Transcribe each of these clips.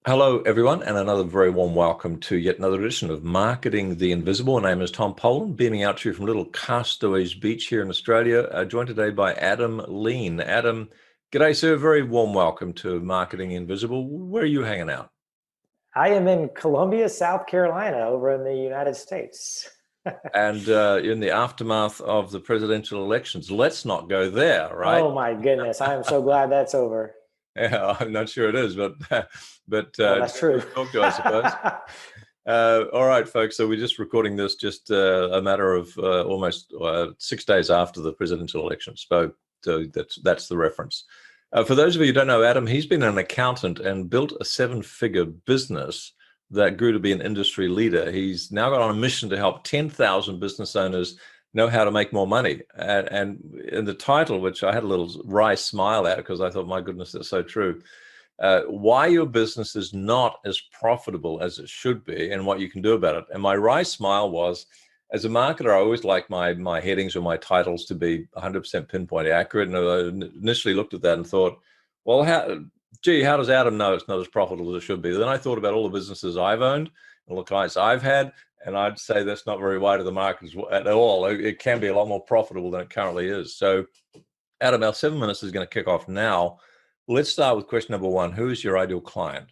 Hello, everyone, and another very warm welcome to yet another edition of Marketing the Invisible. My name is Tom Poland, beaming out to you from little Castaways Beach here in Australia, joined today by Adam Lean. Adam, g'day, sir. Very warm welcome to Marketing Invisible. Where are you hanging out? I am in Columbia, South Carolina, over in the United States. And in the aftermath of the presidential elections. Let's not go there, right? Oh my goodness, I am so glad that's over. Yeah, I'm not sure it is, but Well, that's true. talk to, I suppose. All right, folks. So we're just recording this just a matter of almost 6 days after the presidential election. So that's the reference. For those of you who don't know Adam, he's been an accountant and built a seven-figure business that grew to be an industry leader. He's now got on a mission to help 10,000 business owners know how to make more money. And in the title, which I had a little wry smile at because I thought, my goodness, that's so true. Why your business is not as profitable as it should be and what you can do about it. And my wry smile was, as a marketer, I always like my headings or my titles to be 100% pinpoint accurate. And I initially looked at that and thought, well, how does Adam know it's not as profitable as it should be? Then I thought about all the businesses I've owned and all the clients I've had, and I'd say that's not very wide of the mark at all. It can be a lot more profitable than it currently is. So, Adam, our 7 minutes is going to kick off now. Let's start with question number one. Who is your ideal client?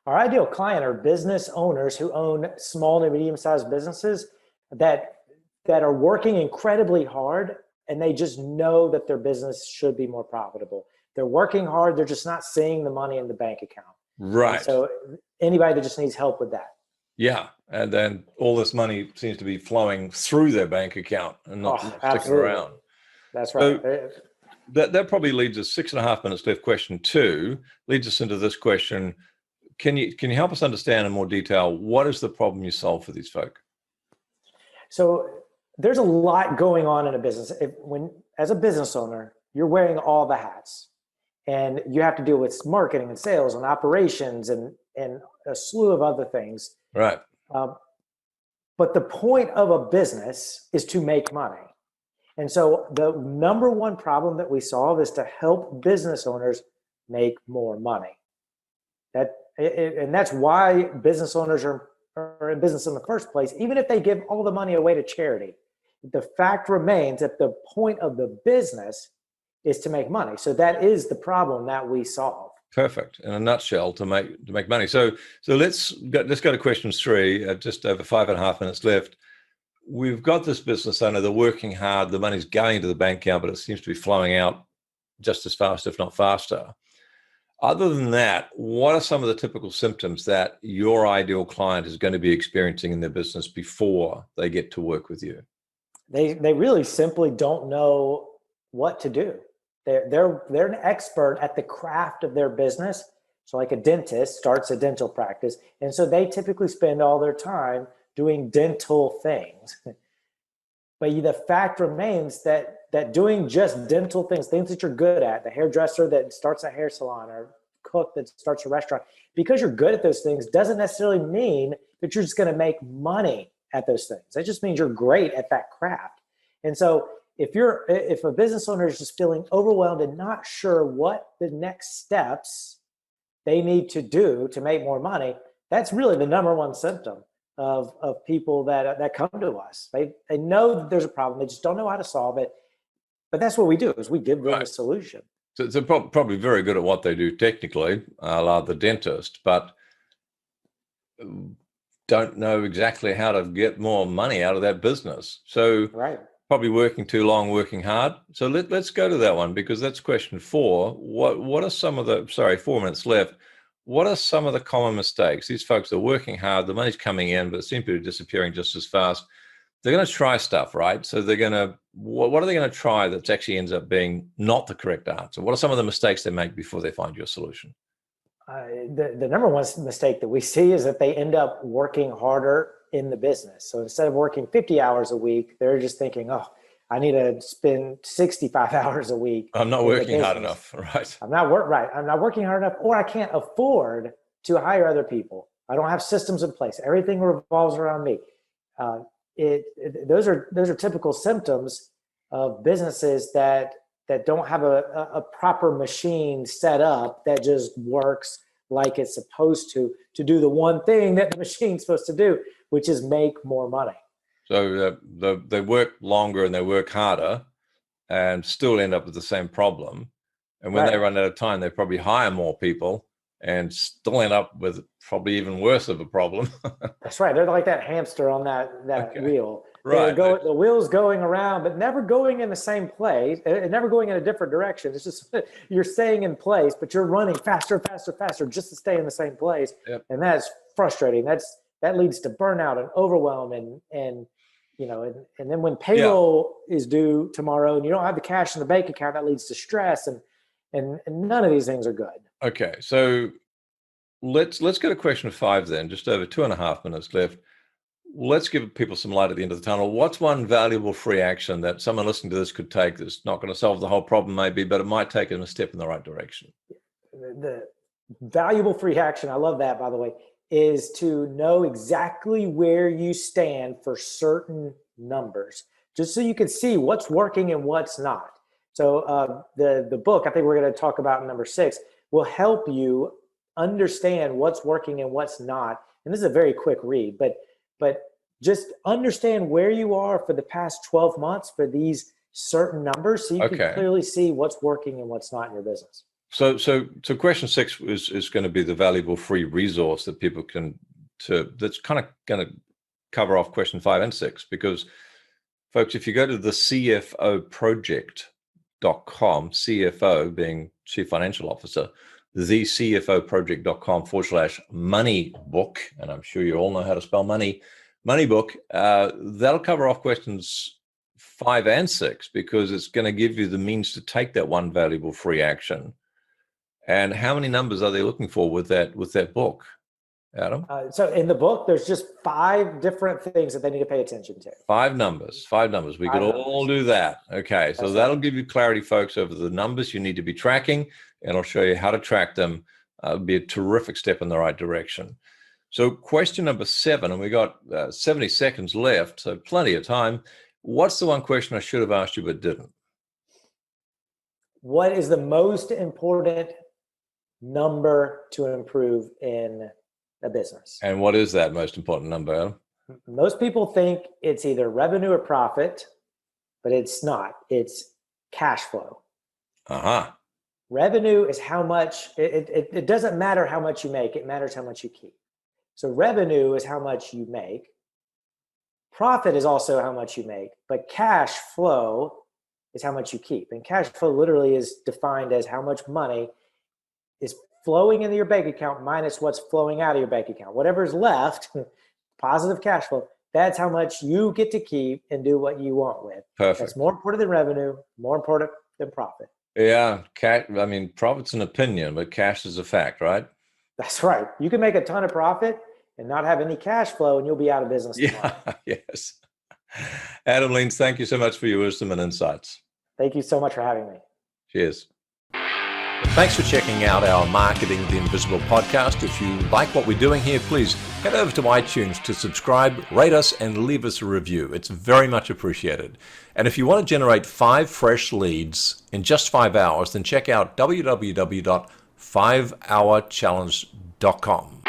Our ideal client are business owners who own small to medium-sized businesses that are working incredibly hard, and they just know that their business should be more profitable. They're working hard, they're just not seeing the money in the bank account. Right. And so anybody that just needs help with that. Yeah, and then all this money seems to be flowing through their bank account and not sticking absolutely. around. That's right. So that probably leads us 6.5 minutes left. Question two leads us into this question. Can you help us understand in more detail what is the problem you solve for these folk? So there's a lot going on in a business. As a business owner, you're wearing all the hats, and you have to deal with marketing and sales and operations and a slew of other things. Right. But the point of a business is to make money. And so the number one problem that we solve is to help business owners make more money. And that's why business owners are in business in the first place, even if they give all the money away to charity. The fact remains that the point of the business is to make money. So that is the problem that we solve. Perfect. In a nutshell, to make money. So let's go to question three. Just over 5.5 minutes left. We've got this business owner. They're working hard. The money's going into the bank account, but it seems to be flowing out just as fast, if not faster. Other than that, what are some of the typical symptoms that your ideal client is going to be experiencing in their business before they get to work with you? They really simply don't know what to do. They're an expert at the craft of their business. So like a dentist starts a dental practice. And so they typically spend all their time doing dental things. But the fact remains that doing just dental things that you're good at, the hairdresser that starts a hair salon or cook that starts a restaurant, because you're good at those things doesn't necessarily mean that you're just going to make money at those things. That just means you're great at that craft. And so if a business owner is just feeling overwhelmed and not sure what the next steps they need to do to make more money, that's really the number one symptom of people that come to us. They know that there's a problem, they just don't know how to solve it. But that's what we do, is we give them a solution. So they're probably very good at what they do technically, like the dentist, but don't know exactly how to get more money out of that business. So probably working too long, working hard. So let's go to that one, because that's question four. What are some of the, 4 minutes left. What are some of the common mistakes? These folks are working hard, the money's coming in, but it seems to be disappearing just as fast. They're going to try stuff, right? So what are they going to try that actually ends up being not the correct answer? What are some of the mistakes they make before they find your solution? The number one mistake that we see is that they end up working harder in the business. So instead of working 50 hours a week, they're just thinking, oh, I need to spend 65 hours a week. I'm not working hard enough, right? I'm not working hard enough, or I can't afford to hire other people. I don't have systems in place. Everything revolves around me. Those are typical symptoms of businesses that don't have a proper machine set up that just works like it's supposed to do the one thing that the machine's supposed to do, which is make more money. So they work longer and they work harder and still end up with the same problem. And when they run out of time, they probably hire more people and still end up with probably even worse of a problem. That's right. They're like that hamster on that wheel. Right. The wheel's going around, but never going in the same place, and never going in a different direction. It's just you're staying in place, but you're running faster, faster, faster just to stay in the same place. Yep. And that's frustrating. That leads to burnout and overwhelm and and then when payroll is due tomorrow and you don't have the cash in the bank account, that leads to stress and none of these things are good. Okay, so let's go to question 5 then. Just over 2.5 minutes left. Let's give people some light at the end of the tunnel. What's one valuable free action that someone listening to this could take that's not going to solve the whole problem maybe, but it might take them a step in the right direction? The valuable free action, I love that, by the way, is to know exactly where you stand for certain numbers, just so you can see what's working and what's not. So the book, I think we're going to talk about in number 6, will help you understand what's working and what's not. And this is a very quick read, but just understand where you are for the past 12 months for these certain numbers so you can clearly see what's working and what's not in your business. So question 6 is going to be the valuable free resource that people that's kind of going to cover off question 5 and 6, because folks, if you go to the CFOproject.com, CFO being Chief Financial Officer, the CFOproject.com/money book, and I'm sure you all know how to spell money book, that'll cover off questions 5 and 6, because it's going to give you the means to take that one valuable free action. And how many numbers are they looking for with that book, Adam? So in the book, there's just 5 different things that they need to pay attention to. 5 numbers. We could all do that. Okay, so that'll give you clarity, folks, over the numbers you need to be tracking, and I'll show you how to track them. It'll be a terrific step in the right direction. So question number 7, and we got 70 seconds left, so plenty of time. What's the one question I should have asked you but didn't? What is the most important number to improve in a business? And what is that most important number, Adam? Most people think it's either revenue or profit, but it's not. It's cash flow. Revenue is how much, it doesn't matter how much you make, it matters how much you keep. So revenue is how much you make. Profit is also how much you make, but cash flow is how much you keep. And cash flow literally is defined as how much money is flowing into your bank account minus what's flowing out of your bank account. Whatever's left, positive cash flow, that's how much you get to keep and do what you want with. Perfect. That's more important than revenue, more important than profit. Yeah, profit's an opinion, but cash is a fact, right? That's right. You can make a ton of profit and not have any cash flow, and you'll be out of business tomorrow. Yes. Adam Leans, thank you so much for your wisdom and insights. Thank you so much for having me. Cheers. Thanks for checking out our Marketing the Invisible podcast. If you like what we're doing here, please head over to iTunes to subscribe, rate us, and leave us a review. It's very much appreciated. And if you want to generate 5 fresh leads in just 5 hours, then check out www.5hourchallenge.com.